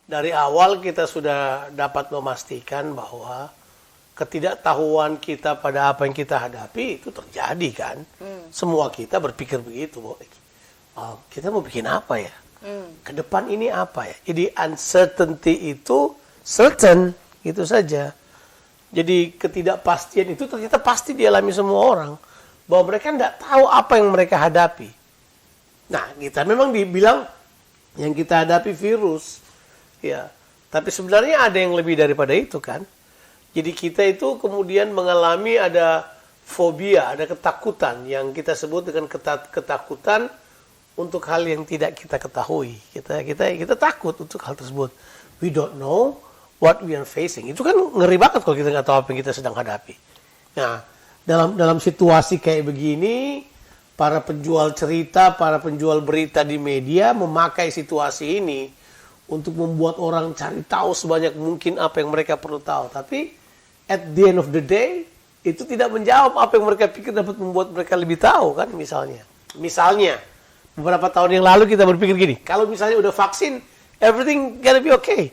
dari awal kita sudah dapat memastikan bahwa ketidaktahuan kita pada apa yang kita hadapi itu terjadi kan. Semua kita berpikir begitu. Kita mau bikin apa ya? Ke depan ini apa ya? Jadi uncertainty itu certain, gitu saja. Jadi ketidakpastian itu ternyata pasti dialami semua orang. Bahwa mereka tidak tahu apa yang mereka hadapi. Nah, kita memang dibilang yang kita hadapi virus. Ya, tapi sebenarnya ada yang lebih daripada itu kan. Jadi kita itu kemudian mengalami ada fobia, ada ketakutan yang kita sebut dengan ketakutan untuk hal yang tidak kita ketahui. Kita takut untuk hal tersebut. We don't know what we are facing. Itu kan ngeri banget kalau kita nggak tahu apa yang kita sedang hadapi. Nah, dalam situasi kayak begini, para penjual cerita, para penjual berita di media memakai situasi ini untuk membuat orang cari tahu sebanyak mungkin apa yang mereka perlu tahu. Tapi at the end of the day, itu tidak menjawab apa yang mereka pikir dapat membuat mereka lebih tahu kan misalnya. Misalnya, beberapa tahun yang lalu kita berpikir gini, kalau misalnya udah vaksin, everything gonna be okay.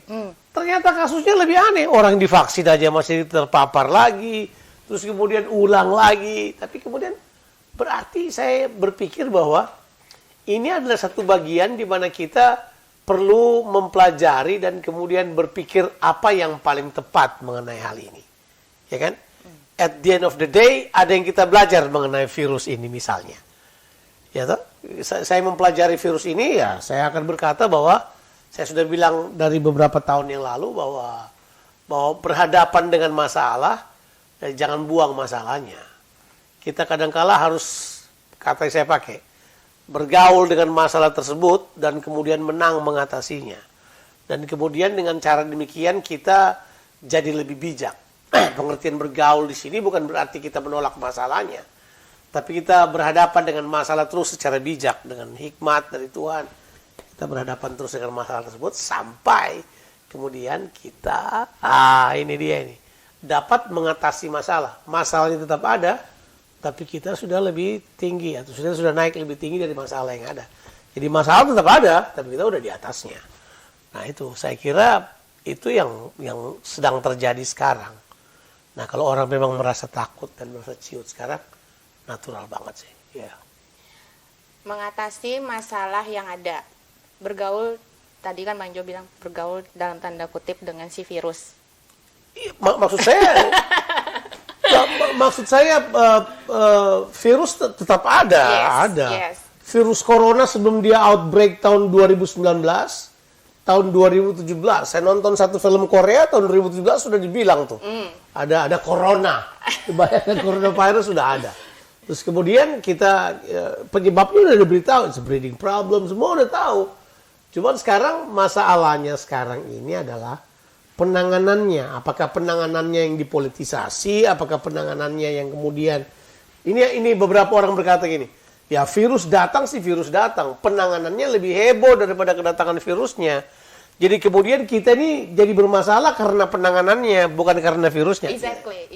Ternyata kasusnya lebih aneh. Orang divaksin aja masih terpapar lagi, terus kemudian ulang lagi. Tapi kemudian berarti saya berpikir bahwa ini adalah satu bagian di mana kita perlu mempelajari dan kemudian berpikir apa yang paling tepat mengenai hal ini. Ya kan? At the end of the day, ada yang kita belajar mengenai virus ini misalnya. Ya toh? Saya mempelajari virus ini, ya saya akan berkata bahwa saya sudah bilang dari beberapa tahun yang lalu bahwa berhadapan dengan masalah, jangan buang masalahnya. Kita kadangkala harus, kata yang saya pakai, bergaul dengan masalah tersebut dan kemudian menang mengatasinya. Dan kemudian dengan cara demikian kita jadi lebih bijak. Pengertian bergaul di sini bukan berarti kita menolak masalahnya, tapi kita berhadapan dengan masalah terus secara bijak dengan hikmat dari Tuhan. Kita berhadapan terus dengan masalah tersebut sampai kemudian kita, ini dia ini, dapat mengatasi masalah. Masalahnya tetap ada, tapi kita sudah lebih tinggi atau sudah naik lebih tinggi dari masalah yang ada. Jadi masalah tetap ada, tapi kita udah di atasnya. Nah itu, saya kira itu yang sedang terjadi sekarang. Nah kalau orang memang merasa takut dan merasa ciut sekarang, natural banget sih. Ya. Mengatasi masalah yang ada, bergaul, tadi kan Bang Jo bilang bergaul dalam tanda kutip dengan si virus. Maksud saya... Maksud saya virus tetap ada, ada. Yes. Virus corona sebelum dia outbreak tahun 2019, tahun 2017, saya nonton satu film Korea tahun 2017 sudah dibilang tuh, ada corona, bayangkan coronavirus sudah ada. Terus kemudian kita penyebabnya udah diberitahu, it's a breeding problem, semua udah tahu. Cuman sekarang masalahnya sekarang ini adalah penanganannya, apakah penanganannya yang dipolitisasi, apakah penanganannya yang kemudian ini beberapa orang berkata gini, ya virus datang sih virus datang, penanganannya lebih heboh daripada kedatangan virusnya. Jadi kemudian kita ini jadi bermasalah karena penanganannya, bukan karena virusnya. Exactly.